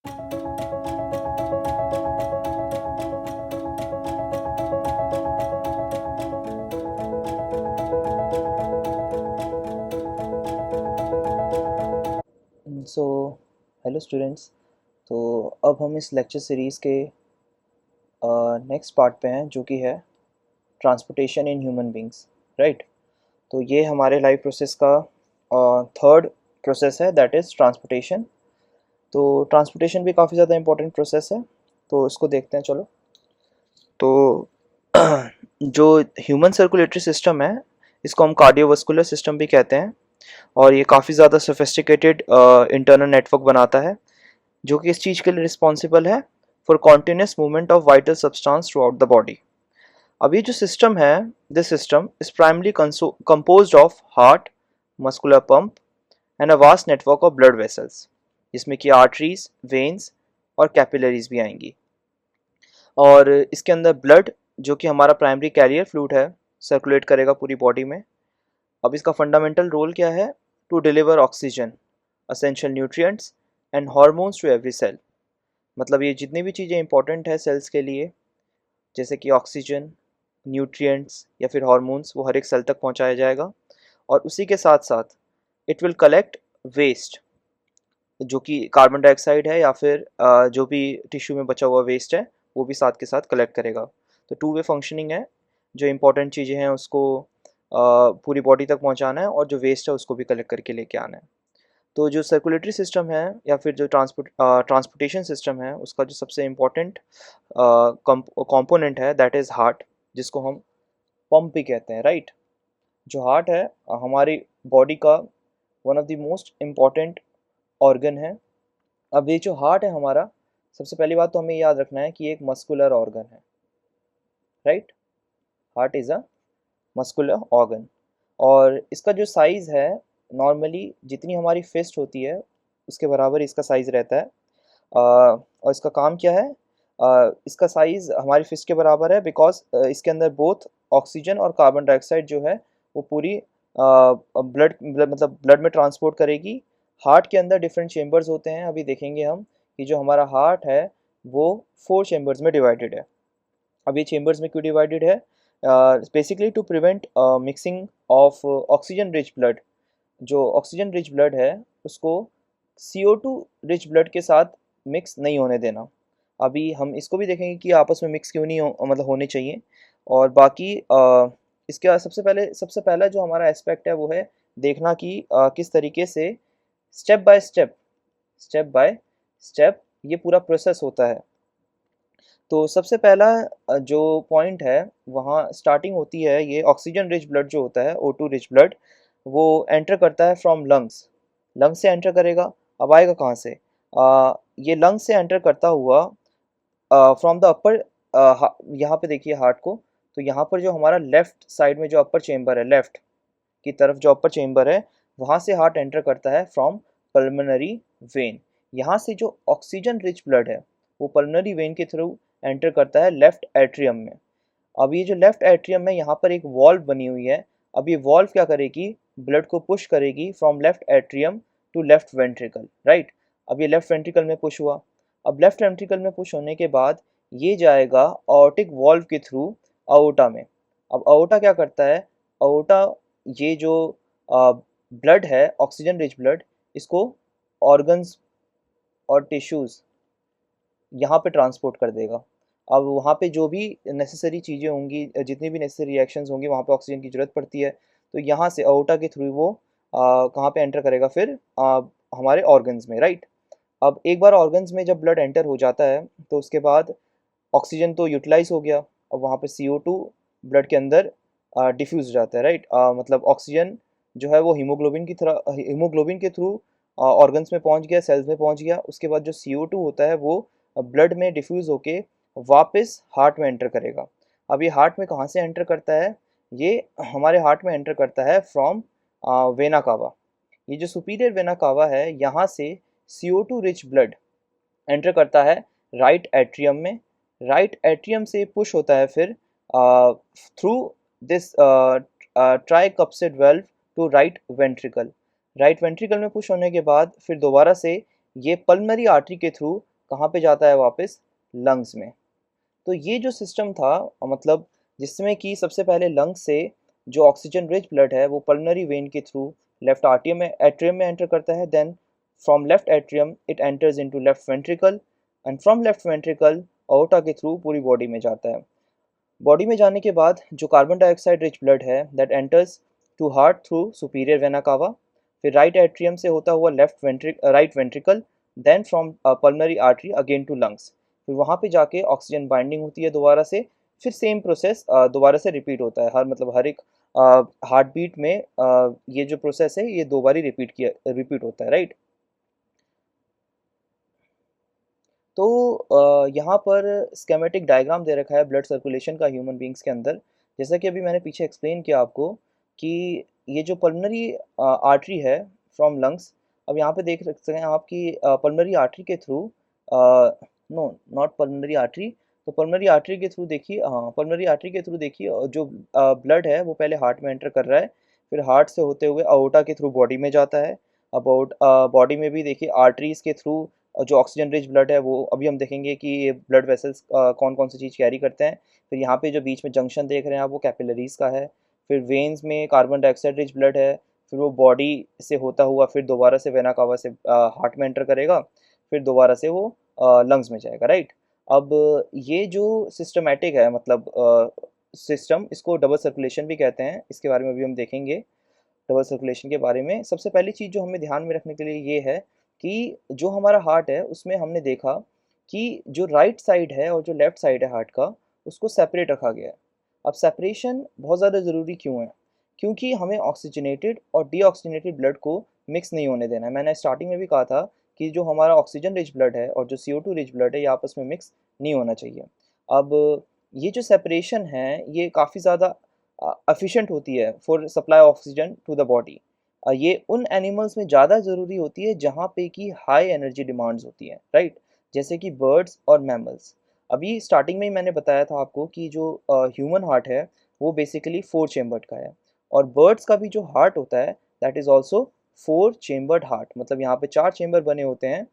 So hello students. तो अब हम इस लेक्चर सीरीज़ के नेक्स्ट पार्ट पे हैं, जो कि है transportation in human beings, right. तो ये हमारे लाइफ प्रोसेस का थर्ड प्रोसेस है, दैट इज़ ट्रांसपोर्टेशन। तो ट्रांसपोर्टेशन भी काफ़ी ज़्यादा इंपॉर्टेंट प्रोसेस है, तो इसको देखते हैं। चलो, तो जो ह्यूमन सर्कुलेटरी सिस्टम है, इसको हम कार्डियोवास्कुलर सिस्टम भी कहते हैं, और ये काफ़ी ज़्यादा सोफिस्टिकेटेड इंटरनल नेटवर्क बनाता है, जो कि इस चीज़ के लिए रिस्पॉन्सिबल है for continuous movement of vital substance through out the body. अब ये जो सिस्टम है, this system is primarily composed of heart, muscular pump and a vast network of blood vessels, जिसमें कि आर्टरीज, वेन्स और कैपिलरीज भी आएंगी। और इसके अंदर ब्लड, जो कि हमारा प्राइमरी कैरियर फ्लूइड है, सर्कुलेट करेगा पूरी बॉडी में। अब इसका फंडामेंटल रोल क्या है? To deliver oxygen, essential nutrients and hormones to every cell. मतलब ये जितनी भी चीज़ें इंपॉर्टेंट है सेल्स के लिए, जैसे कि ऑक्सीजन, न्यूट्रिएंट्स या फिर हार्मोन्स, वो हर एक सेल तक पहुंचाया जाएगा। और उसी के साथ साथ इट विल कलेक्ट वेस्ट, जो कि कार्बन डाइऑक्साइड है या फिर जो भी टिश्यू में बचा हुआ वेस्ट है, वो भी साथ के साथ कलेक्ट करेगा। तो टू वे फंक्शनिंग है, जो इंपॉर्टेंट चीज़ें हैं उसको पूरी बॉडी तक पहुंचाना है, और जो वेस्ट है उसको भी कलेक्ट करके लेके आना है। तो जो सर्कुलेटरी सिस्टम है या फिर जो ट्रांसपोर्टेशन सिस्टम है, उसका जो सबसे इम्पोर्टेंट कंपोनेंट है, दैट इज़ हार्ट, जिसको हम पंप भी कहते हैं, राइट। जो हार्ट है हमारी बॉडी का one of the most important organ है। अब ये जो हार्ट है हमारा, सबसे पहली बात तो हमें याद रखना है कि एक मस्कुलर ऑर्गन है, right. Heart is a muscular organ, और इसका जो साइज़ है, नॉर्मली जितनी हमारी फिस्ट होती है उसके बराबर इसका साइज़ रहता है। और इसका काम क्या है? इसका साइज़ हमारी फिस्ट के बराबर है, बिकॉज इसके अंदर बोथ ऑक्सीजन और कार्बन डाइऑक्साइड जो है वो पूरी ब्लड मतलब ब्लड में ट्रांसपोर्ट करेगी। हार्ट के अंदर डिफरेंट चेम्बर्स होते हैं, अभी देखेंगे हम कि जो हमारा हार्ट है वो 4 चेम्बर्स में डिवाइडेड है। अब ये चेम्बर्स में क्यों डिवाइडेड है? Basically to prevent mixing of oxygen rich blood. जो ऑक्सीजन रिच ब्लड है उसको CO2 रिच ब्लड के साथ मिक्स नहीं होने देना। अभी हम इसको भी देखेंगे कि आपस में मिक्स क्यों नहीं मतलब होने चाहिए। और बाकी इसका सबसे पहला जो हमारा एस्पेक्ट है वो है देखना कि किस तरीके से स्टेप बाय स्टेप ये पूरा प्रोसेस होता है। तो सबसे पहला जो पॉइंट है, वहाँ स्टार्टिंग होती है, ये ऑक्सीजन रिच ब्लड जो होता है, O2 रिच ब्लड, वो एंटर करता है फ्रॉम लंग्स। लंग्स से एंटर करेगा। अब आएगा कहाँ से? ये लंग्स से एंटर करता हुआ फ्रॉम द अपर, यहाँ पे देखिए हार्ट को। तो यहाँ पर जो हमारा लेफ्ट साइड में जो अपर चेम्बर है, लेफ्ट की तरफ जो अपर चेम्बर है, वहाँ से हार्ट एंटर करता है फ्रॉम पल्मोनरी वेन। यहाँ से जो ऑक्सीजन रिच ब्लड है वो पल्मोनरी वेन के थ्रू एंटर करता है लेफ्ट एट्रियम में। अब ये जो लेफ्ट एट्रियम में यहाँ पर एक वॉल्व बनी हुई है। अब ये वॉल्व क्या करेगी? ब्लड को पुश करेगी from left atrium to left ventricle, right. अब ये लेफ्ट वेंट्रिकल में पुश हुआ। अब लेफ्ट वेंट्रिकल में पुश होने के बाद ये जाएगा ऑर्टिक वॉल्व के थ्रू अओर्टा में। अब अओर्टा क्या करता है? अओर्टा ये जो ब्लड है, ऑक्सीजन रिच ब्लड, इसको ऑर्गन्स और टिश्यूज़ यहाँ पे ट्रांसपोर्ट कर देगा। अब वहाँ पे जो भी नेसेसरी चीज़ें होंगी, जितनी भी नेसेसरी रिएक्शंस होंगी, वहाँ पे ऑक्सीजन की ज़रूरत पड़ती है। तो यहाँ से अओर्टा के थ्रू वो कहाँ पे एंटर करेगा फिर? हमारे ऑर्गन्स में, राइट। अब एक बार ऑर्गन्स में जब ब्लड एंटर हो जाता है तो उसके बाद ऑक्सीजन तो यूटिलाइज हो गया। अब वहाँ पे CO2 ब्लड के अंदर डिफ्यूज हो जाता है, राइट। मतलब ऑक्सीजन जो है वो हीमोग्लोबिन के थ्रू ऑर्गन्स में पहुँच गया, सेल्स में पहुँच गया। उसके बाद जो CO2 होता है वो ब्लड में डिफ्यूज होके वापस हार्ट में एंटर करेगा। अब ये हार्ट में कहाँ से एंटर करता है? ये हमारे हार्ट में एंटर करता है फ्रॉम वेना कावा। ये जो सुपीरियर वेना कावा है, यहाँ से CO2 रिच ब्लड एंटर करता है राइट एट्रियम में। राइट एट्रियम से पुश होता है फिर through this tricuspid valve to right ventricle. Right ventricle में पुश होने के बाद फिर दोबारा से ये पल्मनरी आर्टरी के थ्रू कहाँ पे जाता है वापस, लंग्स में। तो ये जो सिस्टम था मतलब जिसमें कि सबसे पहले लंग्स से जो ऑक्सीजन रिच ब्लड है वो पल्मोनरी वेन के थ्रू लेफ्ट आर्टियम में एट्रियम में एंटर करता है, then from left atrium it enters into left ventricle and from left ventricle aorta के थ्रू पूरी बॉडी में जाता है। बॉडी में जाने के बाद जो कार्बन डाइऑक्साइड रिच ब्लड है that enters to heart through superior vena cava, फिर राइट एट्रियम से होता हुआ right ventricle, then from pulmonary artery again to lungs, फिर वहाँ पे जाके ऑक्सीजन बाइंडिंग होती है दोबारा से, फिर सेम प्रोसेस दोबारा से रिपीट होता है। हर एक हार्ट बीट में ये जो प्रोसेस है ये 2 बारी रिपीट होता है, राइट। तो यहाँ पर स्केमेटिक डायग्राम दे रखा है ब्लड सर्कुलेशन का ह्यूमन बींग्स के अंदर। जैसा कि अभी मैंने पीछे एक्सप्लेन किया आपको कि ये जो पल्मोनरी आर्टरी है फ्रॉम लंग्स, अब यहाँ पे देख सकते हैं आप कि पल्मोनरी आर्टरी के through, no not pulmonary artery, तो पल्मोनरी आर्टरी के थ्रू देखिए, हाँ पल्मोनरी आर्टरी के थ्रू देखिए जो ब्लड है वो पहले हार्ट में एंटर कर रहा है, फिर हार्ट से होते हुए अओर्टा के थ्रू बॉडी में जाता है। अबाउट बॉडी में भी देखिए आर्टरीज के थ्रू जो ऑक्सीजन रिच ब्लड है वो अभी हम देखेंगे कि ये ब्लड वेसल्स कौन कौन सी चीज़ कैरी करते हैं। फिर यहाँ पे जो बीच में जंक्शन देख रहे हैं आप वो कैपिलरीज का है। फिर वेन्स में कार्बन डाइऑक्साइड रिच ब्लड है, फिर वो बॉडी से होता हुआ फिर दोबारा से वेना कावा से हार्ट में एंटर करेगा, फिर दोबारा से वो लंग्स में जाएगा, राइट। अब ये जो सिस्टमेटिक है मतलब सिस्टम, इसको डबल सर्कुलेशन भी कहते हैं, इसके बारे में अभी हम देखेंगे। डबल सर्कुलेशन के बारे में सबसे पहली चीज़ जो हमें ध्यान में रखने के लिए ये है कि जो हमारा हार्ट है उसमें हमने देखा कि जो राइट साइड है और जो लेफ्ट साइड है हार्ट का उसको सेपरेट रखा गया है। अब सेपरेशन बहुत ज़्यादा ज़रूरी क्यों है? क्योंकि हमें ऑक्सीजनेटेड और डीऑक्सीजनेटेड ब्लड को मिक्स नहीं होने देना है। मैंने स्टार्टिंग में भी कहा था कि जो हमारा ऑक्सीजन रिच ब्लड है और जो CO2 रिच ब्लड है ये आपस में मिक्स नहीं होना चाहिए। अब ये जो सेपरेशन है ये काफ़ी ज़्यादा एफिशिएंट होती है for supply oxygen to the body. ये उन एनिमल्स में ज़्यादा ज़रूरी होती है जहाँ पे कि हाई एनर्जी डिमांड्स होती हैं, राइट, जैसे कि बर्ड्स और मैमल्स। अभी स्टार्टिंग में ही मैंने बताया था आपको कि जो ह्यूमन हार्ट है वो बेसिकली 4 चेम्बर्ड का है, और बर्ड्स का भी जो हार्ट होता है that is also 4 chambered heart, मतलब यहाँ पे 4 चेम्बर बने होते हैं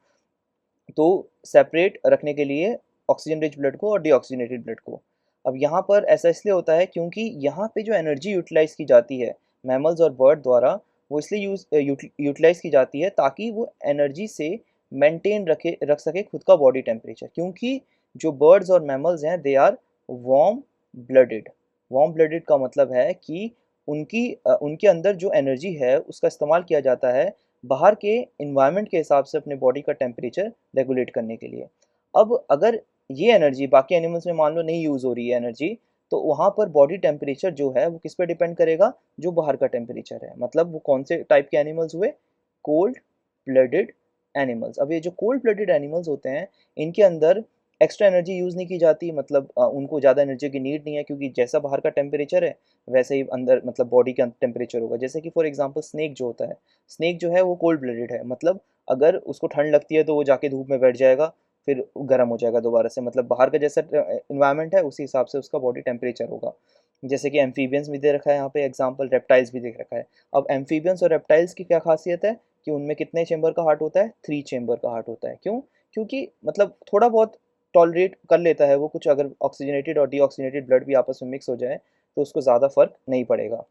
तो सेपरेट रखने के लिए ऑक्सीजन रिच ब्लड को और डीऑक्सीजनेटेड ब्लड को। अब यहाँ पर ऐसा इसलिए होता है क्योंकि यहाँ पे जो एनर्जी यूटिलाइज की जाती है मैमल्स और बर्ड द्वारा, वो इसलिए यूटिलाइज की जाती है ताकि वो एनर्जी से मेंटेन रख सके खुद का बॉडी टेम्परेचर, क्योंकि जो बर्ड्स और मैमल्स हैं they are warm blooded. Warm blooded का मतलब है कि उनके अंदर जो एनर्जी है उसका इस्तेमाल किया जाता है बाहर के इन्वायरमेंट के हिसाब से अपने बॉडी का टेम्परेचर रेगुलेट करने के लिए। अब अगर ये एनर्जी बाकी एनिमल्स में मान लो नहीं यूज़ हो रही है एनर्जी, तो वहाँ पर बॉडी टेम्परेचर जो है वो किस पे डिपेंड करेगा, जो बाहर का टेम्परेचर है। मतलब वो कौन से टाइप के एनिमल्स हुए, कोल्ड ब्लडेड एनिमल्स। अब ये जो कोल्ड ब्लडेड एनिमल्स होते हैं इनके अंदर एक्स्ट्रा एनर्जी यूज़ नहीं की जाती, मतलब उनको ज़्यादा एनर्जी की नीड नहीं है, क्योंकि जैसा बाहर का टेम्परेचर है वैसे ही अंदर मतलब बॉडी का टेम्परेचर होगा। जैसे कि फॉर एग्जांपल स्नेक जो होता है, स्नेक जो है वो कोल्ड ब्लडेड है, मतलब अगर उसको ठंड लगती है तो वो जाके धूप में बैठ जाएगा, फिर गर्म हो जाएगा दोबारा से, मतलब बाहर का जैसा इन्वायरमेंट है उसी हिसाब से उसका बॉडी टेम्परेचर होगा। जैसे कि एम्फीबियंस भी दे रखा है यहाँ पे एग्जांपल, रेप्टाइल्स भी दे रखा है। अब एम्फीबियंस और रेप्टाइल्स की क्या खासियत है कि उनमें कितने चेंबर का हार्ट होता है, 3 चेंबर का हार्ट होता है। क्यों? क्योंकि मतलब थोड़ा बहुत टॉलरेट कर लेता है वो, कुछ अगर ऑक्सीजनेटेड और डीऑक्सीजनेटेड ब्लड भी आपस में मिक्स हो जाए तो उसको ज़्यादा फर्क नहीं पड़ेगा।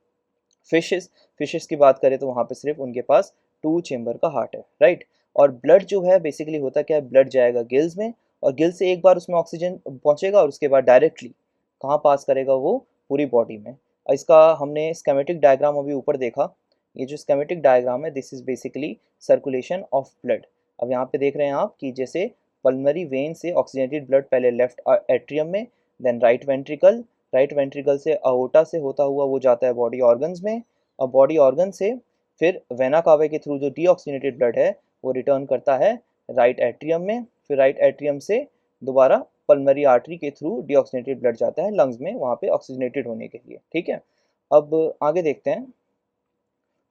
फिशेस फिशेस की बात करें तो वहाँ पे सिर्फ उनके पास 2 चेंबर का हार्ट है, राइट। और ब्लड जो है बेसिकली होता क्या है, ब्लड जाएगा गिल्स में और गिल से एक बार उसमें ऑक्सीजन पहुँचेगा और उसके बाद डायरेक्टली कहाँ पास करेगा, वो पूरी बॉडी में। और इसका हमने स्केमेटिक डायग्राम अभी ऊपर देखा। ये जो स्केमेटिक डायग्राम है this is basically circulation of blood. अब यहाँ पे देख रहे हैं आप कि जैसे पल्मोनरी वेन से ऑक्सीजनेटेड ब्लड पहले लेफ्ट एट्रियम में, देन राइट वेंट्रिकल से अओर्टा से होता हुआ वो जाता है बॉडी ऑर्गन्स में, और बॉडी ऑर्गन से फिर वेना कावा के थ्रू जो डीऑक्सीजनेटेड ब्लड है वो रिटर्न करता है राइट एट्रियम में, फिर राइट एट्रियम से दोबारा पल्मोनरी आर्टरी के थ्रू डीऑक्सीजनेटेड ब्लड जाता है लंग्स में वहाँ पे ऑक्सीजनेटेड होने के लिए, ठीक है। अब आगे देखते हैं।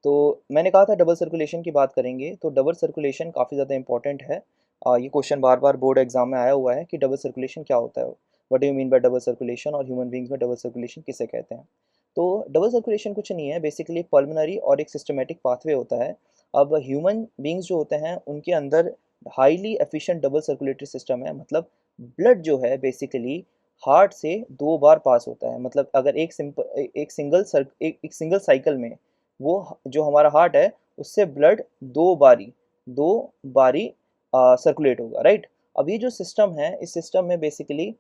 तो मैंने कहा था डबल सर्कुलेशन की बात करेंगे, तो डबल सर्कुलेशन काफ़ी ज़्यादा इंपॉर्टेंट है। ये क्वेश्चन बार बार बोर्ड एग्जाम में आया हुआ है कि डबल सर्कुलेशन क्या होता है, what do you mean by double circulation, और ह्यूमन बींग्स में डबल सर्कुलेशन किसे कहते हैं। तो डबल सर्कुलेशन कुछ नहीं है, बेसिकली पल्मोनरी और एक सिस्टमेटिक पाथवे होता है। अब ह्यूमन बींग्स जो होते हैं उनके अंदर highly efficient double circulatory system है, मतलब ब्लड जो है बेसिकली हार्ट से 2 बार पास होता है। मतलब अगर एक सिंगल साइकिल में वो जो हमारा हार्ट है उससे ब्लड 2 बारी सर्कुलेट होगा, राइट। अब ये जो सिस्टम है, इस सिस्टम में बेसिकली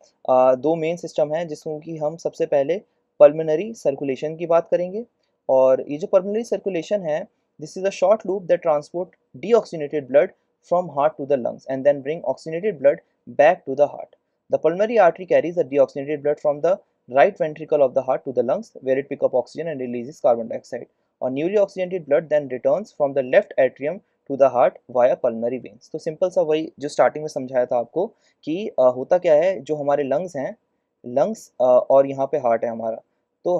2 मेन सिस्टम है, जिसमें कि हम सबसे पहले पल्मोनरी सर्कुलेशन की बात करेंगे। और ये जो पल्मोनरी सर्कुलेशन है, this is a short loop that transport deoxygenated blood from heart to the lungs and then bring oxygenated blood back to the heart. The pulmonary artery carries the deoxygenated blood from the right ventricle of the heart to the lungs, where it picks up oxygen and releases carbon dioxide. Or newly oxygenated blood then returns from the left atrium to the heart via pulmonary veins. तो simple सा वही जो starting में समझाया था आपको कि होता क्या है, जो हमारे लंग्स हैं, लंग्स और यहाँ पे हार्ट है हमारा। तो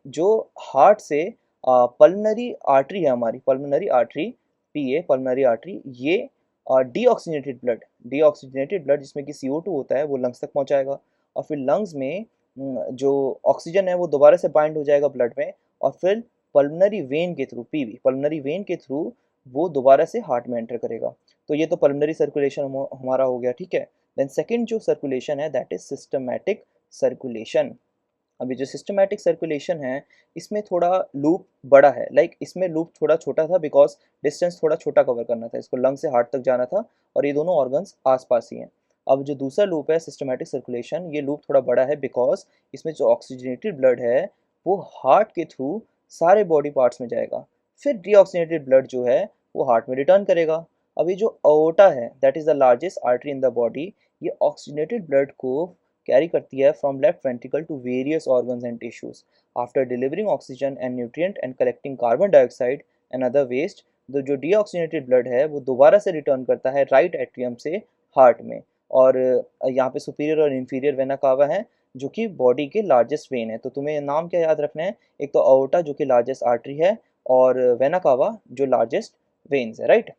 जो हार्ट से पल्मोनरी आर्टरी है हमारी, पल्मोनरी आर्टरी पीए, पल्मोनरी आर्टरी, ये डीऑक्सीजनेटेड ब्लड जिसमें कि CO2 होता है वो लंग्स तक पहुंचाएगा। और फिर लंग्स में जो ऑक्सीजन है वो दोबारा से बाइंड हो जाएगा ब्लड में, और फिर पल्मोनरी वेन के थ्रू, पीवी पल्मोनरी वेन के थ्रू वो दोबारा से हार्ट में एंटर करेगा। तो ये तो पल्मोनरी सर्कुलेशन हमारा हो गया, ठीक है। देन सेकेंड जो सर्कुलेशन है दैट इज सिस्टमैटिक सर्कुलेशन। अभी जो सिस्टमैटिक सर्कुलेशन है इसमें थोड़ा लूप बड़ा है, लाइक इसमें लूप थोड़ा छोटा था बिकॉज डिस्टेंस थोड़ा छोटा कवर करना था, इसको लंग से हार्ट तक जाना था और ये दोनों ऑर्गन्स आसपास ही हैं। अब जो दूसरा लूप है सिस्टमैटिक सर्कुलेशन, ये लूप थोड़ा बड़ा है बिकॉज इसमें जो ऑक्सीजनेटेड ब्लड है वो हार्ट के थ्रू सारे बॉडी पार्ट्स में जाएगा, फिर डीऑक्सीजनेटेड ब्लड जो है वो हार्ट में रिटर्न करेगा। अभी जो अओर्टा है that is the largest artery in the body, ये ऑक्सीजनेटेड ब्लड को कैरी करती है from left ventricle to various organs and tissues after delivering oxygen and nutrient and collecting carbon dioxide and other waste. जो deoxygenated blood है वो दोबारा से return करता है राइट एट्रियम से हार्ट में। और यहाँ पे सुपीरियर और इंफीरियर वेना कावा है जो कि बॉडी के लार्जेस्ट वेन है। तो तुम्हें नाम क्या याद रखना है, एक तो अओर्टा जो कि लार्जेस्ट आर्टरी है और वेना कावा जो लार्जेस्ट वेन्स है, राइट।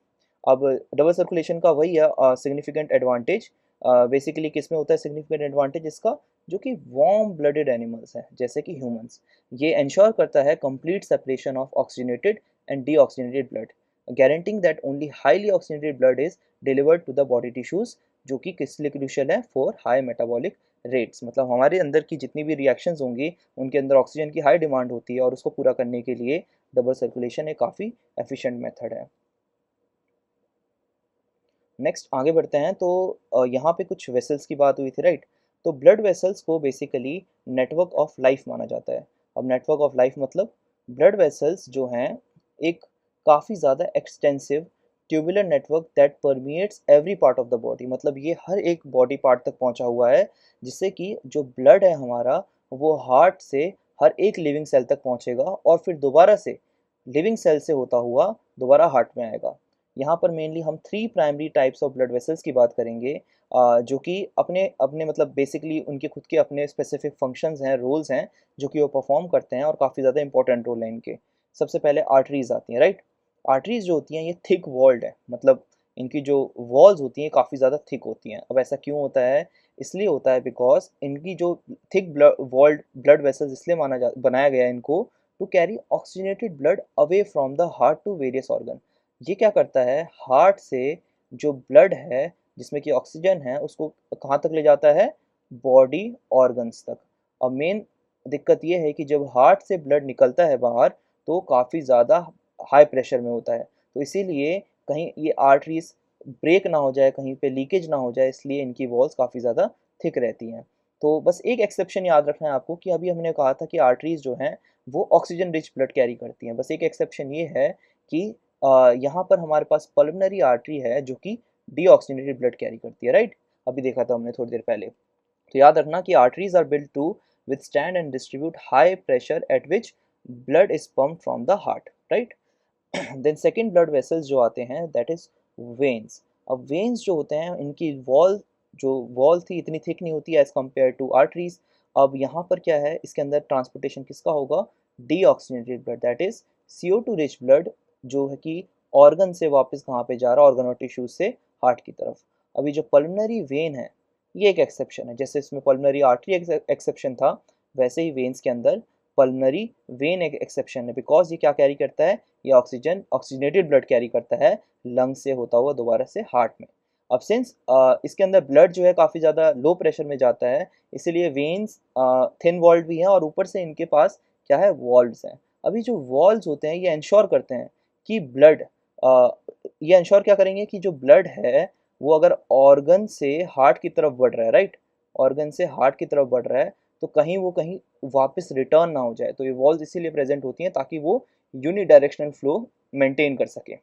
अब डबल सर्कुलेशन का वही है सिग्निफिकेंट एडवांटेज। बेसिकली किस में होता है सिग्निफिकेंट एडवांटेज इसका, जो कि वार्म ब्लडेड एनिमल्स हैं जैसे कि ह्यूमंस, ये इंश्योर करता है complete separation of oxygenated and deoxygenated blood, guaranteeing that only highly oxygenated blood is delivered to the body tissues, जो कि किस लिए क्रूशियल है, फॉर हाई मेटाबॉलिक रेट्स। मतलब हमारे अंदर की जितनी भी रिएक्शंस होंगी उनके अंदर ऑक्सीजन की हाई डिमांड होती है और उसको पूरा करने के लिए डबल सर्कुलेशन एक काफ़ी एफिशिएंट मेथड है। नेक्स्ट आगे बढ़ते हैं। तो यहाँ पे कुछ वेसल्स की बात हुई थी, राइट। तो ब्लड वेसल्स को बेसिकली नेटवर्क ऑफ लाइफ माना जाता है। अब नेटवर्क ऑफ लाइफ मतलब ब्लड वेसल्स जो हैं एक काफ़ी ज़्यादा extensive tubular network that permeates every part of the body, मतलब ये हर एक बॉडी पार्ट तक पहुँचा हुआ है, जिससे कि जो ब्लड है हमारा वो हार्ट से हर एक लिविंग सेल तक पहुँचेगा और फिर दोबारा से लिविंग सेल से होता हुआ दोबारा हार्ट में आएगा। यहाँ पर मेनली हम 3 primary types of blood vessels की बात करेंगे, जो कि अपने अपने मतलब बेसिकली उनके खुद के अपने स्पेसिफिक फंक्शंस हैं, रोल्स हैं जो कि वो परफॉर्म करते हैं और काफ़ी ज़्यादा इंपॉर्टेंट रोल है इनके। सबसे पहले आर्टरीज आती हैं, राइट। आर्टरीज जो होती हैं ये थिक वॉल्ड है, मतलब इनकी जो वॉल्स होती हैं काफ़ी ज़्यादा थिक होती हैं। अब ऐसा क्यों होता है, इसलिए होता है बिकॉज इनकी जो थिक वॉल्ड ब्लड वेसल्स इसलिए बनाया गया है इनको to carry oxygenated blood away from the heart to various organ. ये क्या करता है, हार्ट से जो ब्लड है जिसमें कि ऑक्सीजन है उसको कहाँ तक ले जाता है, बॉडी ऑर्गन्स तक। अब मेन दिक्कत ये है कि जब हार्ट से ब्लड निकलता है बाहर तो काफ़ी ज़्यादा हाई प्रेशर में होता है, तो इसीलिए कहीं ये आर्टरीज ब्रेक ना हो जाए, कहीं पे लीकेज ना हो जाए, इसलिए इनकी वॉल्स काफ़ी ज़्यादा थिक रहती हैं। तो बस एक एक्सेप्शन याद रखना है आपको कि अभी हमने कहा था कि आर्टरीज जो हैं वो ऑक्सीजन रिच ब्लड कैरी करती हैं, बस एक एक्सेप्शन ये है कि यहाँ पर हमारे पास पल्मोनरी आर्टरी है जो कि डीऑक्सीजनेटेड ब्लड कैरी करती है, राइट। अभी देखा था हमने थोड़ी देर पहले। तो याद रखना कि arteries are built to withstand and distribute high pressure at which blood is pumped from the heart, right. Then second blood vessels जो आते हैं दैट इज वेन्स। अब वेन्स जो होते हैं इनकी वॉल थी इतनी थिक नहीं होती एज कम्पेयर टू आर्टरीज। अब यहाँ पर क्या है, इसके अंदर ट्रांसपोर्टेशन किसका होगा, deoxygenated blood, that is CO2 rich blood, जो है कि ऑर्गन से वापस कहाँ पे जा रहा है, ऑर्गन और टिश्यूज से हार्ट की तरफ। अभी जो पल्मोनरी वेन है ये एक एक्सेप्शन है, जैसे इसमें पल्मोनरी आर्टरी एक्सेप्शन था वैसे ही वेन्स के अंदर पल्मोनरी वेन एक एक्सेप्शन है, बिकॉज ये क्या कैरी करता है, ये ऑक्सीजन ऑक्सीजनेटेड ब्लड कैरी करता है लंग्स से होता हुआ दोबारा से हार्ट में। अब सिंस इसके अंदर ब्लड जो है काफ़ी ज़्यादा लो प्रेशर में जाता है, इसीलिए वेन्स थिन वॉल्ड भी हैं और ऊपर से इनके पास क्या है, वॉल्व्स हैं। अभी जो वॉल्व्स होते हैं ये इंश्योर करते हैं कि ब्लड ये इंश्योर क्या करेंगे कि जो ब्लड है वो अगर ऑर्गन से हार्ट की तरफ बढ़ रहा है, राइट, ऑर्गन से हार्ट की तरफ बढ़ रहा है, तो कहीं वो कहीं वापस रिटर्न ना हो जाए। तो ये वॉल्व्स इसीलिए प्रेजेंट होती हैं ताकि वो यूनिडायरेक्शनल फ्लो मेंटेन कर सके।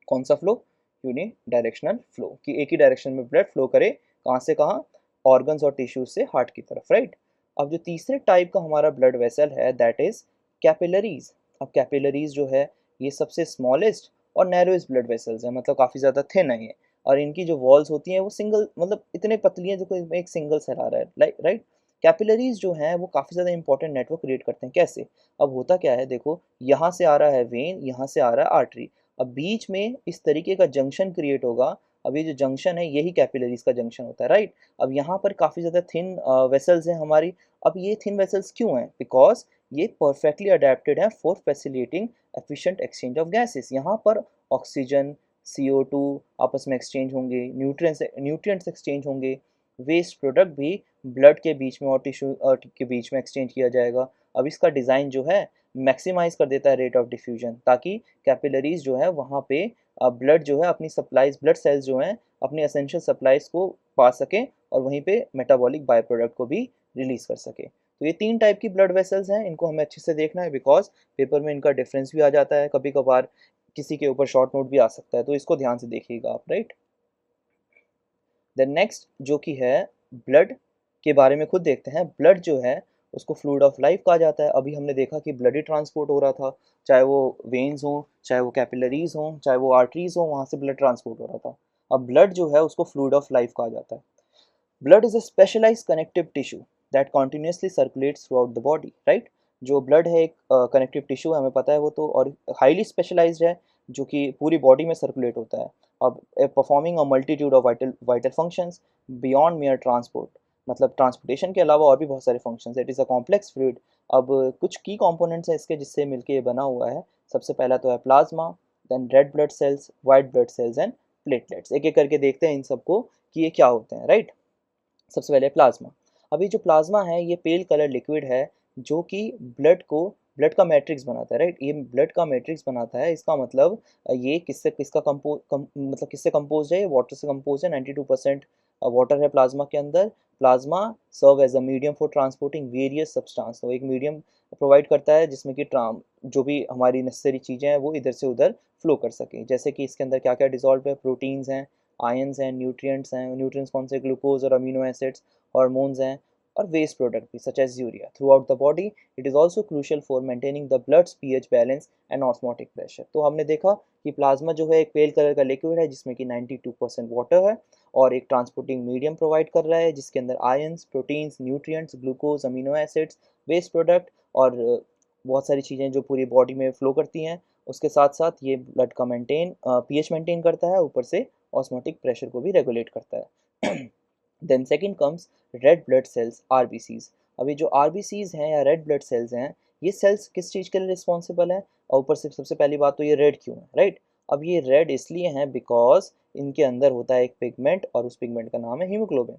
कौन सा फ्लो? यूनिडायरेक्शनल फ्लो, कि एक ही डायरेक्शन में ब्लड फ्लो करे, कहाँ से कहाँ, ऑर्गन्स और टिश्यूज से हार्ट की तरफ, राइट। अब जो तीसरे टाइप का हमारा ब्लड वेसल है दैट इज कैपिलरीज। अब कैपिलरीज जो है ये सबसे स्मॉलेस्ट और नैरोएस्ट ब्लड वेसल्स हैं, मतलब काफ़ी ज़्यादा थिन है ये, और इनकी जो वॉल्स होती हैं वो सिंगल, मतलब इतने पतली हैं जो कोई एक सिंगल सेल आ रहा है, राइट। कैपिलरीज जो हैं वो काफ़ी ज़्यादा इंपॉर्टेंट नेटवर्क क्रिएट करते हैं। कैसे? अब होता क्या है, देखो यहाँ से आ रहा है वेन, यहाँ से आ रहा है आर्टरी, अब बीच में इस तरीके का जंक्शन क्रिएट होगा। अब ये जो जंक्शन है यही कैपिलरीज का जंक्शन होता है, राइट। अब यहाँ पर काफ़ी ज़्यादा थिन वेसल्स हैं हमारी। अब ये थिन वेसल्स क्यों हैं? बिकॉज ये परफेक्टली अडेप्टेड है for facilitating efficient exchange of gases. यहाँ पर ऑक्सीजन, CO2 आपस में एक्सचेंज होंगे, न्यूट्रिएंट्स एक्सचेंज होंगे, वेस्ट प्रोडक्ट भी ब्लड के बीच में और टिश्यू के बीच में एक्सचेंज किया जाएगा। अब इसका डिज़ाइन जो है मैक्सिमाइज कर देता है रेट ऑफ डिफ्यूजन, ताकि कैपिलरीज जो है वहाँ पे ब्लड जो है अपनी सप्लाईज, ब्लड सेल्स जो हैं अपनी एसेंशियल सप्लाईज को पा सकें और वहीं पे मेटाबॉलिक बाय प्रोडक्ट को भी रिलीज कर सके। तो ये 3 टाइप की ब्लड वेसल्स हैं, इनको हमें अच्छे से देखना है बिकॉज पेपर में इनका डिफरेंस भी आ जाता है, कभी कभार किसी के ऊपर शॉर्ट नोट भी आ सकता है, तो इसको ध्यान से देखिएगा आप, राइट। देन नेक्स्ट जो कि है ब्लड के बारे में खुद देखते हैं। ब्लड जो है उसको फ्लूइड ऑफ लाइफ कहा जाता है। अभी हमने देखा कि ब्लड ही ट्रांसपोर्ट हो रहा था, चाहे वो वेन्स हों, चाहे वो कैपिलरीज हों, चाहे वो आर्टरीज हों, वहाँ से ब्लड ट्रांसपोर्ट हो रहा था। अब ब्लड जो है उसको फ्लूइड ऑफ लाइफ कहा जाता है। Blood is a specialised connective tissue that continuously circulates throughout the body, right. जो ब्लड है एक कनेक्टिव टिश्यू है, हमें पता है वो तो, और हाईली स्पेशलाइज्ड है जो कि पूरी बॉडी में सर्कुलेट होता है। अब performing a multitude of vital vital functions beyond mayor transport, मतलब ट्रांसपोर्टेशन के अलावा और भी बहुत सारे functions. It is a complex fluid. अब कुछ की कंपोनेंट्स हैं इसके जिससे मिलके ये बना हुआ है। सबसे पहला तो है plasma, then red blood cells, white blood cells and platelets. एक एक करके देखते हैं इन सबको कि ये क्या होते हैं, राइट। सबसे पहले प्लाज्मा। अभी जो प्लाज्मा है ये पेल कलर लिक्विड है जो कि ब्लड का मैट्रिक्स बनाता है, राइट। ये ब्लड का मैट्रिक्स बनाता है, इसका मतलब ये मतलब किससे कंपोज है? ये वाटर से कंपोज है। 92% वाटर है प्लाज्मा के अंदर। Plasma serve as a medium for transporting various substance, तो एक मीडियम प्रोवाइड करता है जिसमें कि जो भी हमारी नेसेसरी चीज़ें हैं वो इधर से उधर फ्लो कर सके। जैसे कि इसके अंदर क्या क्या डिजॉल्व है? प्रोटीन्स हैं, आयंस हैं, न्यूट्रिएंट्स हैं। न्यूट्रिएंट्स कौन से? ग्लूकोज और अमीनो एसिड्स, हार्मोन्स हैं, और वेस्ट प्रोडक्ट भी such as urea throughout the body. It is also crucial for maintaining the blood's pH balance and osmotic pressure. तो हमने देखा कि प्लाज्मा जो है एक पेल कलर का लिक्विड है जिसमें कि 92% वाटर है और एक ट्रांसपोर्टिंग मीडियम प्रोवाइड कर रहा है जिसके अंदर ions, proteins, nutrients, glucose, amino acids, waste product और बहुत सारी चीज़ें जो पूरी बॉडी में फ्लो करती हैं। उसके साथ साथ ये ब्लड का पीएच मेंटेन करता है, ऊपर से ऑस्मोटिक प्रेशर को भी रेगुलेट करता है। Then second comes red blood cells, RBCs. अभी जो आरबीसीज हैं या रेड ब्लड सेल्स हैं, ये सेल्स किस चीज़ के लिए रिस्पॉन्सिबल हैं? और ऊपर से सबसे पहली बात तो ये रेड क्यों है, राइट। अब ये रेड इसलिए हैं बिकॉज इनके अंदर होता है एक पिगमेंट और उस पिगमेंट का नाम है haemoglobin.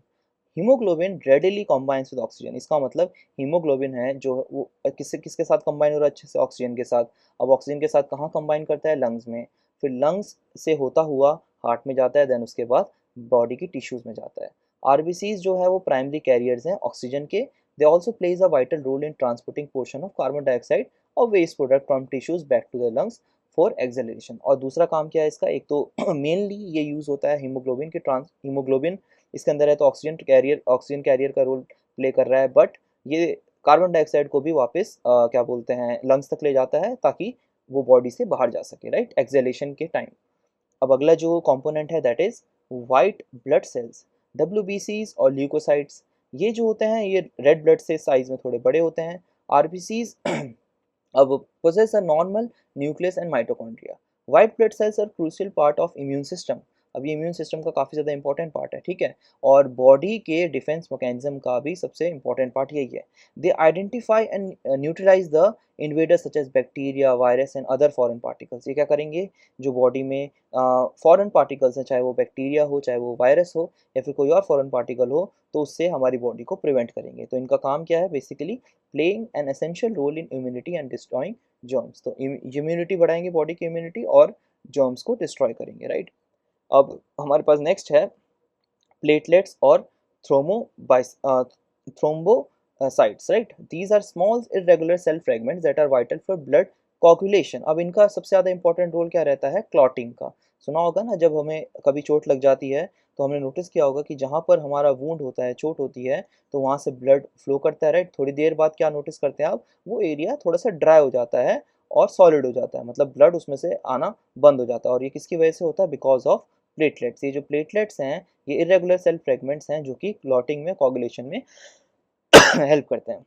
Haemoglobin readily combines with oxygen. इसका मतलब हीमोग्लोबिन है जो वो किसके साथ कंबाइन हो रहा है? अच्छे से ऑक्सीजन के साथ। अब ऑक्सीजन के साथ कहाँ कंबाइन करता है? लंग्स में। फिर लंग्स से होता हुआ हार्ट में जाता है, देन उसके बाद बॉडी की टिश्यूज में जाता है। आरबीसीज जो है वो प्राइमरी कैरियर्स हैं ऑक्सीजन के। They also plays a vital role in transporting portion of carbon dioxide और waste product from tissues back to the lungs for acceleration. और दूसरा काम क्या है इसका? एक तो मेनली ये यूज़ होता है हीमोग्लोबिन इसके अंदर है तो ऑक्सीजन कैरियर का रोल प्ले कर रहा है, बट ये कार्बन डाइऑक्साइड को भी वापस क्या बोलते हैं, लंग्स तक ले जाता है ताकि वो बॉडी से बाहर जा सके, राइट, एक्सेलेशन के टाइम। अब अगला जो कंपोनेंट है that is white blood sales, WBCs और ल्यूकोसाइट्स। ये जो होते हैं ये रेड ब्लड से साइज में थोड़े बड़े होते हैं। आरबीसीज अब possess a normal nucleus and mitochondria. White blood cells are crucial part of immune system. अब ये इम्यून सिस्टम का काफ़ी ज़्यादा इंपॉर्टेंट पार्ट है, ठीक है। और बॉडी के डिफेंस मैकेनिज्म का भी सबसे इंपॉर्टेंट पार्ट यही है। They identify and neutralise the invaders such as bacteria, virus and other foreign particles. ये क्या करेंगे, जो बॉडी में फॉरेन पार्टिकल्स हैं, चाहे वो बैक्टीरिया हो, चाहे वो वायरस हो, या फिर कोई और फॉरेन पार्टिकल हो, तो उससे हमारी बॉडी को प्रिवेंट करेंगे। तो इनका काम क्या है, basically playing an essential role in immunity and destroying germs. तो इम्यूनिटी बढ़ाएंगे, बॉडी की इम्यूनिटी, और जर्म्स को डिस्ट्रॉय करेंगे, राइट। अब हमारे पास नेक्स्ट है platelets or thrombocytes, right? These are small irregular cell fragments that are vital for blood coagulation. अब इनका सबसे ज़्यादा इंपॉर्टेंट रोल क्या रहता है, क्लॉटिंग का। सुना होगा ना, जब हमें कभी चोट लग जाती है तो हमने नोटिस किया होगा कि जहाँ पर हमारा वूंड होता है, चोट होती है, तो वहाँ से ब्लड फ्लो करता है, राइट। थोड़ी देर बाद क्या नोटिस करते हैं आप, वो एरिया थोड़ा सा ड्राई हो जाता है और सॉलिड हो जाता है, मतलब ब्लड उसमें से आना बंद हो जाता है। और ये किसकी वजह से होता है, बिकॉज ऑफ प्लेटलेट्स। ये जो प्लेटलेट्स हैं, ये इरेगुलर सेल फ्रेगमेंट्स हैं जो कि क्लॉटिंग में, कोगुलेशन में हेल्प करते हैं।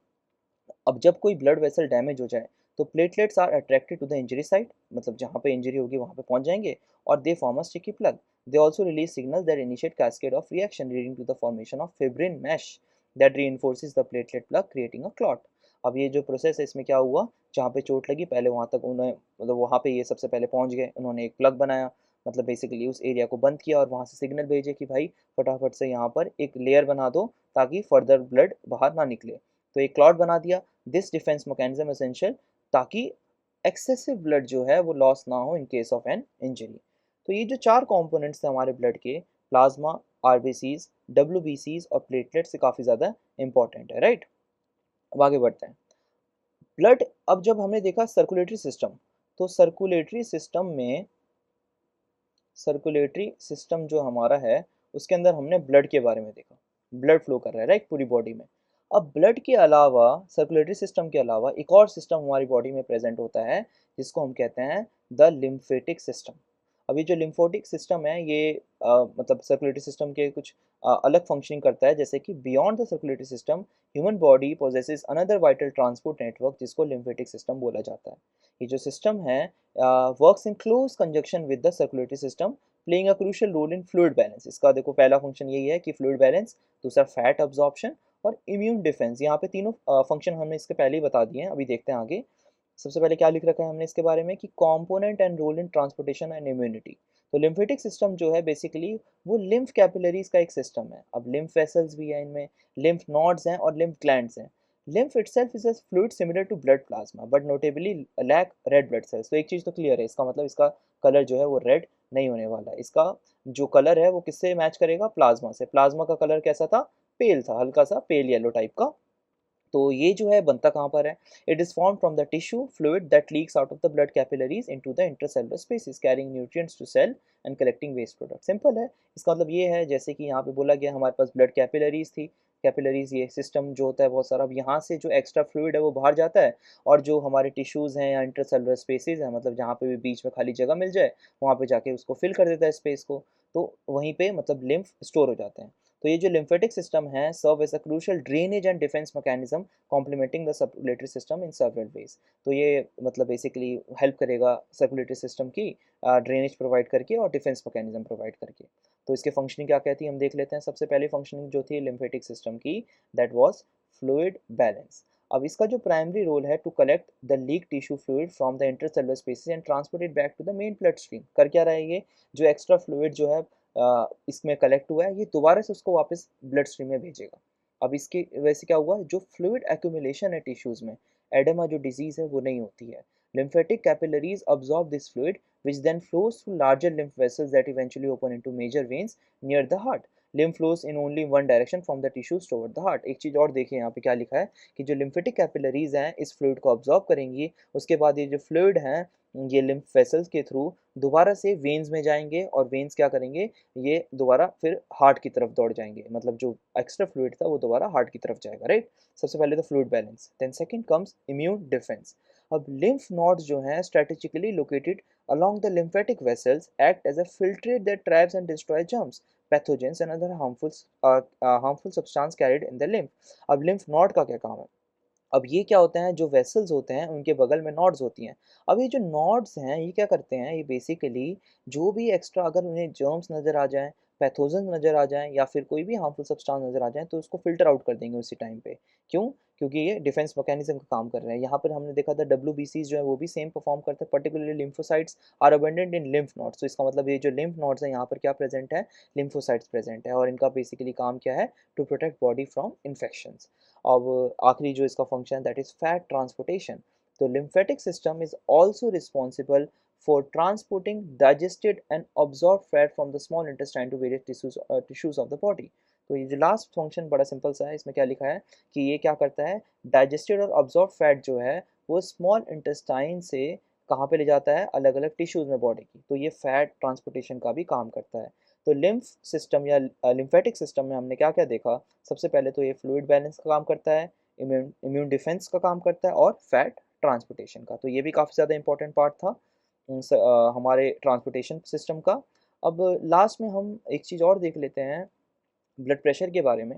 अब जब कोई ब्लड वेसल डैमेज हो जाए तो platelets are attracted to the injury site, मतलब जहाँ पे इंजरी होगी वहाँ पे पहुँच जाएंगे, और they form a sticky plug. They also release signals that initiate cascade of reaction leading to the formation of fibrin mesh that reinforces the platelet plug creating a clot. अब ये जो प्रोसेस है, इसमें क्या हुआ, जहाँ पे चोट लगी पहले वहाँ तक उन्हें, मतलब वहाँ पे ये सबसे पहले पहुँच गए, उन्होंने एक प्लग बनाया, मतलब बेसिकली उस एरिया को बंद किया और वहाँ से सिग्नल भेजे कि भाई फटाफट से यहाँ पर एक लेयर बना दो ताकि फर्दर ब्लड बाहर ना निकले। तो एक क्लॉट बना दिया। दिस डिफेंस मैकेनिज्म एसेंशियल, ताकि एक्सेसिव ब्लड जो है वो लॉस ना हो in case of an injury. तो ये जो चार कंपोनेंट्स थे हमारे ब्लड के, प्लाज्मा, आरबीसीज, डब्ल्यूबीसीज और प्लेटलेट, से काफ़ी ज़्यादा इंपॉर्टेंट है, राइट। अब आगे बढ़ते हैं। ब्लड, अब जब हमने देखा सर्कुलेटरी सिस्टम, तो सर्कुलेटरी सिस्टम जो हमारा है, उसके अंदर हमने ब्लड के बारे में देखा। ब्लड फ्लो कर रहा है, राइट, पूरी बॉडी में। अब ब्लड के अलावा, सर्कुलेटरी सिस्टम के अलावा, एक और सिस्टम हमारी बॉडी में प्रेजेंट होता है, जिसको हम कहते हैं द लिम्फेटिक सिस्टम। अब ये जो लिम्फोटिक सिस्टम है, ये मतलब सर्कुलेटरी सिस्टम के कुछ अलग फंक्शनिंग करता है, जैसे कि beyond the circulatory system human body possesses another vital transport network, जिसको लिम्फेटिक सिस्टम बोला जाता है। ये जो सिस्टम है works in close conjunction with the circulatory system, playing a crucial role in fluid balance. इसका देखो पहला फंक्शन यही है कि फ्लूइड बैलेंस, दूसरा फैट अब्जॉर्प्शन, और इम्यून डिफेंस। यहाँ पे तीनों फंक्शन हमने इसके पहले ही बता दिए हैं, अभी देखते हैं आगे। सबसे पहले क्या लिख रखा है हमने इसके बारे में, कि component and role in transportation and immunity. तो लिम्फेटिक सिस्टम जो है बेसिकली वो लिम्फ कैपिलरीज का एक सिस्टम है। अब लिम्फ वेसल्स भी है इनमें, लिम्फ नोड्स हैं और लिम्फ ग्लैंड्स हैं। lymph itself is a fluid similar to blood plasma but notably lack red blood cells। तो एक चीज़ तो क्लियर है, इसका मतलब इसका कलर जो है वो रेड नहीं होने वाला है। इसका जो कलर है वो किससे मैच करेगा, प्लाज्मा से। प्लाज्मा का कलर कैसा था, पेल था, हल्का सा पेल येलो टाइप का। तो ये जो है बनता कहाँ पर है, it is form from the tissue fluid that leaks out of the blood capillaries into the intercellular spaces carrying nutrients to cell and collecting waste product. Simple है, इसका मतलब ये है, जैसे कि यहाँ पे बोला गया हमारे पास ब्लड कैपिलरीज थी, कैपिलरीज ये सिस्टम जो होता है बहुत सारा, अब यहाँ से जो एक्स्ट्रा फ्लूइड है वो बाहर जाता है, और जो हमारे टिश्यूज़ हैं या इंटरसेलुलर स्पेसेस हैं, मतलब जहाँ पे भी बीच में खाली जगह मिल जाए वहाँ पे जाके उसको फिल कर देता है स्पेस को। तो वहीं पे मतलब लिम्फ स्टोर हो जाते हैं। तो ये जो लिम्फेटिक सिस्टम है serve as a crucial drainage and defence mechanism complementing the circulatory system in several ways. तो ये मतलब बेसिकली हेल्प करेगा सर्कुलेटरी सिस्टम की ड्रेनेज प्रोवाइड करके और डिफेंस मैकेनिज्म प्रोवाइड करके। तो इसके फंक्शनिंग क्या कहती है हम देख लेते हैं। सबसे पहले फंक्शनिंग जो थी लिम्फेटिक सिस्टम की, दैट वाज फ्लूइड बैलेंस। अब इसका जो प्राइमरी रोल है, to collect the leak tissue fluid from the intercellular spaces and transport it back to the main blood stream. कर क्या रहा है ये, जो एक्स्ट्रा फ्लूइड जो है इसमें कलेक्ट हुआ है, ये दोबारा से उसको वापस ब्लड स्ट्रीम में भेजेगा। अब इसकी वजह से क्या हुआ, जो फ्लूइड एक्यूमुलेशन है टिश्यूज में, एडेमा जो डिजीज है वो नहीं होती है। lymphatic capillaries absorb this fluid which then flows through larger lymph vessels that eventually open into major veins near the heart. lymph flows in only one direction from the tissues toward the heart। एक चीज़ और देखिए यहाँ पे क्या लिखा है, कि जो lymphatic capillaries हैं इस फ्लूइड को absorb करेंगी, उसके बाद ये जो फ्लूइड हैं ये lymph vessels के थ्रू दोबारा से वेन्स में जाएंगे, और वेन्स क्या करेंगे, ये दोबारा फिर हार्ट की तरफ दौड़ जाएंगे, मतलब जो एक्स्ट्रा फ्लूइड था वो दोबारा हार्ट की तरफ जाएगा, राइट। सबसे पहले तो fluid balance, then second comes immune defence. अब lymph nodes जो हैं strategically located along the lymphatic vessels act as a filtrate that traps and destroys germs, pathogens and other harmful substance carried in the lymph। अब lymph node का क्या काम है, अब ये क्या होता है, जो वेसल्स होते हैं उनके बगल में नॉड्स होती हैं। अब ये जो नॉड्स हैं ये क्या करते हैं, ये बेसिकली जो भी एक्स्ट्रा अगर उन्हें जर्म्स नज़र आ जाएँ, पैथोजन नज़र आ जाएँ या फिर कोई भी हार्मफुल सब्सटेंस नज़र आ जाएँ तो उसको फ़िल्टर आउट कर देंगे उसी टाइम पे। क्यों? क्योंकि ये डिफेंस मैकेनिज़्म का काम कर रहे हैं। यहाँ पर हमने देखा था डब्ल्यूबीसीज़ जो है वो भी सेम परफ़ॉर्म करते हैं, particularly lymphocytes are abundant in lymph nodes. तो इसका मतलब ये जो लिम्फ नोड्स हैं यहाँ पर क्या प्रेज़ेंट है, लिम्फोसाइट्स प्रेज़ेंट है और इनका बेसिकली काम क्या है, to protect body from infections. अब आखिरी जो इसका function that is fat transportation. तो lymphatic system is also responsible for transporting digested and absorb fat from the small intestine to various tissues of the body. तो ये जो last function बड़ा simple सा है, इसमें क्या लिखा है कि ये क्या करता है, डाइजेस्टेड और ऑब्जॉर्ब फैट जो है वो स्मॉल इंटेस्टाइन से कहाँ पे ले जाता है, अलग अलग टिश्यूज में बॉडी की। तो ये फैट ट्रांसपोर्टेशन का भी काम करता है। तो लिम्फ सिस्टम या लिम्फेटिक सिस्टम में हमने क्या क्या देखा, सबसे पहले तो ये फ्लूइड बैलेंस का काम करता है, इम्यून डिफेंस का काम करता है और फैट ट्रांसपोर्टेशन का। तो ये भी काफ़ी ज़्यादा इंपॉर्टेंट पार्ट था हमारे ट्रांसपोर्टेशन सिस्टम का। अब लास्ट में हम एक चीज़ और देख लेते हैं ब्लड प्रेशर के बारे में।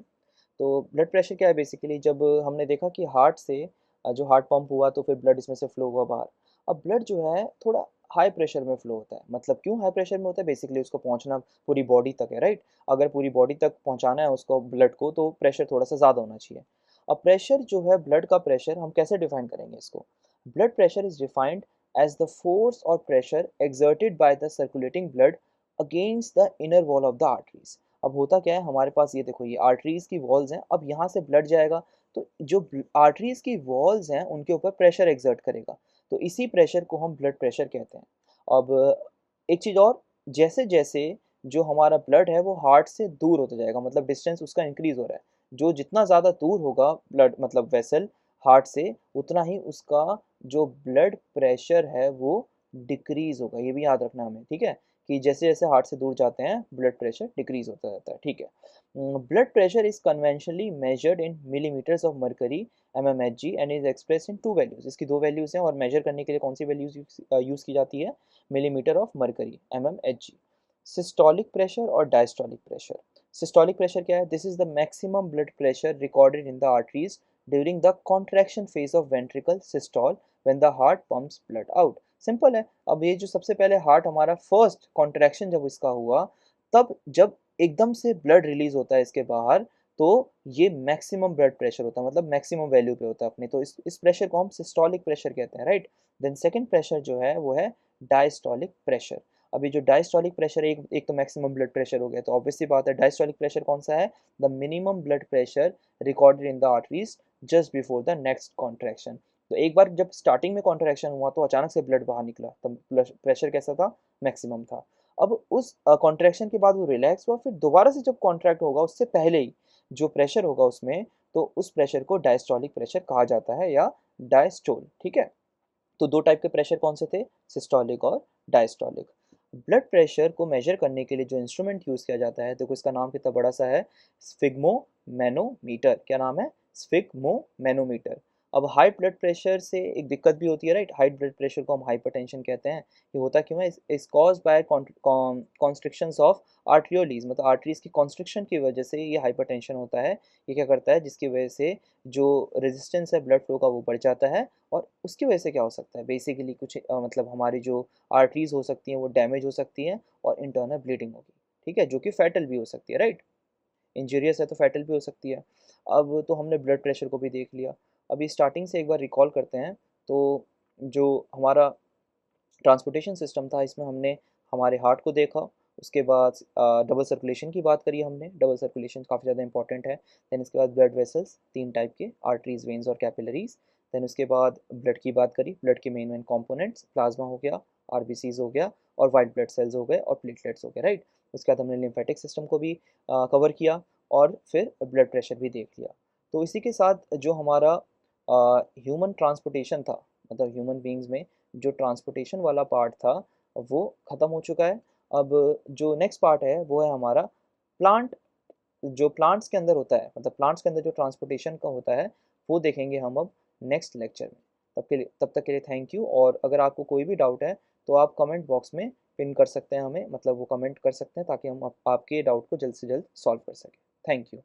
तो ब्लड प्रेशर क्या है, बेसिकली जब हमने देखा कि हार्ट से जो हार्ट पंप हुआ तो फिर ब्लड इसमें से फ्लो हुआ बाहर। अब ब्लड जो है थोड़ा हाई प्रेशर में फ्लो होता है। मतलब क्यों हाई प्रेशर में होता है, बेसिकली उसको पहुंचना पूरी बॉडी तक है, राइट। अगर पूरी बॉडी तक पहुंचाना है उसको ब्लड को तो प्रेशर थोड़ा सा ज़्यादा होना चाहिए। अब प्रेशर जो है, ब्लड का प्रेशर हम कैसे डिफाइन करेंगे इसको। Blood pressure is defined as the force और pressure exerted by the circulating blood against the inner wall of the arteries. अब होता क्या है, हमारे पास ये देखो, ये आर्टरीज की वॉल्स हैं। अब यहाँ से ब्लड जाएगा तो जो आर्टरीज की वॉल्स हैं उनके ऊपर प्रेशर एक्सर्ट करेगा। तो इसी प्रेशर को हम ब्लड प्रेशर कहते हैं। अब एक चीज़ और, जैसे जैसे जो हमारा ब्लड है वो हार्ट से दूर होता जाएगा, मतलब डिस्टेंस उसका इंक्रीज हो रहा है। जो जितना ज़्यादा दूर होगा ब्लड मतलब वेसल हार्ट से, उतना ही उसका जो ब्लड प्रेशर है वो डिक्रीज होगा। ये भी याद रखना हमें, ठीक है, कि जैसे जैसे हार्ट से दूर जाते हैं ब्लड प्रेशर डिक्रीज होता जाता है, ठीक है। Blood pressure is conventionally measured in millimetres of mercury mmHg and is express in to values. इसकी दो वैल्यूज हैं और मेजर करने के लिए कौन सी वैल्यूज यूज की जाती है, millimetre of mercury mmHg। Systolic pressure और डायस्टोलिक प्रेशर। सिस्टोलिक प्रेशर क्या है, this is the maximum blood pressure recorded in the arteries during the contraction phase of ventricle systole when the heart pumps blood out. Simple है। अब ये जो सबसे पहले heart हमारा फर्स्ट कॉन्ट्रैक्शन जब इसका हुआ, तब जब एकदम से ब्लड रिलीज होता है इसके बाहर, तो ये मैक्सिमम ब्लड प्रेशर होता है, मतलब मैक्सिमम वैल्यू पे होता है अपने। तो इस प्रेशर को हम सिस्टोलिक प्रेशर कहते हैं, राइट। देन सेकंड प्रेशर जो है वो है डायस्टोलिक प्रेशर। अभी जो डायस्टोलिक प्रेशर, एक तो मैक्सिमम ब्लड प्रेशर हो गया, तो ऑब्वियस सी बात है डायस्टोलिक प्रेशर कौन सा है, the minimum blood pressure recorded in the arteries just before the next contraction. तो एक बार जब स्टार्टिंग में कॉन्ट्रैक्शन हुआ तो अचानक से ब्लड बाहर निकला, तब प्रेशर कैसा था, मैक्सिमम था। अब उस कॉन्ट्रैक्शन के बाद वो रिलैक्स हुआ, फिर दोबारा से जब कॉन्ट्रैक्ट होगा उससे पहले ही जो प्रेशर होगा उसमें, तो उस प्रेशर को डायस्टोलिक प्रेशर कहा जाता है या डायस्टोल, ठीक है। तो दो टाइप के प्रेशर कौन से थे, सिस्टोलिक और डायस्टोलिक। ब्लड प्रेशर को मेजर करने के लिए जो इंस्ट्रूमेंट यूज़ किया जाता है, देखो इसका नाम कितना बड़ा सा है, स्फिग्मोमेनोमीटर। क्या नाम है, स्फिग्मोमेनोमीटर। अब हाई ब्लड प्रेशर से एक दिक्कत भी होती है, राइट। हाई ब्लड प्रेशर को हम हाइपरटेंशन कहते हैं। ये होता क्यों है, इस कॉज बाय कॉन्स्ट्रिक्शंस ऑफ आर्ट्रियोलीज, मतलब आर्टरीज की कॉन्स्ट्रिक्शन की वजह से ये हाइपरटेंशन होता है। ये क्या करता है, जिसकी वजह से जो रेजिस्टेंस है ब्लड फ्लो का वो बढ़ जाता है, और उसकी वजह से क्या हो सकता है, बेसिकली कुछ मतलब हमारी जो आर्टरीज हो सकती हैं वो डैमेज हो सकती हैं और इंटरनल ब्लीडिंग होगी, ठीक है, जो कि फैटल भी हो सकती है, राइट। इंजूरियस है तो फैटल भी हो सकती है। अब तो हमने ब्लड प्रेशर को भी देख लिया। अभी स्टार्टिंग से एक बार रिकॉल करते हैं। तो जो हमारा ट्रांसपोर्टेशन सिस्टम था, इसमें हमने हमारे हार्ट को देखा, उसके बाद डबल सर्कुलेशन की बात करी हमने। डबल सर्कुलेशन काफ़ी ज़्यादा इंपॉर्टेंट है। देन इसके बाद ब्लड वेसल्स, तीन टाइप के, आर्टरीज, वेन्स और कैपिलरीज। देन उसके बाद ब्लड की बात करी, ब्लड के मेन कंपोनेंट्स, प्लाज्मा हो गया, आरबीसीज हो गया, और वाइट ब्लड सेल्स हो गए, और प्लेटलेट्स हो गए, राइट। उसके बाद हमने लिम्फेटिक सिस्टम को भी कवर किया, और फिर ब्लड प्रेशर भी देख लिया। तो इसी के साथ जो हमारा ह्यूमन ट्रांसपोर्टेशन था, मतलब ह्यूमन बींग्स में जो ट्रांसपोर्टेशन वाला पार्ट था वो ख़त्म हो चुका है। अब जो नेक्स्ट पार्ट है वो है हमारा प्लांट, जो प्लांट्स के अंदर होता है, मतलब प्लांट्स के अंदर जो ट्रांसपोर्टेशन का होता है वो देखेंगे हम अब नेक्स्ट लेक्चर में। तब तक के लिए थैंक यू। और अगर आपको कोई भी डाउट है तो आप कमेंट बॉक्स में पिन कर सकते हैं हमें, मतलब वो कमेंट कर सकते हैं ताकि हम आपके डाउट को जल्द से जल्द सॉल्व कर सकें। Thank you.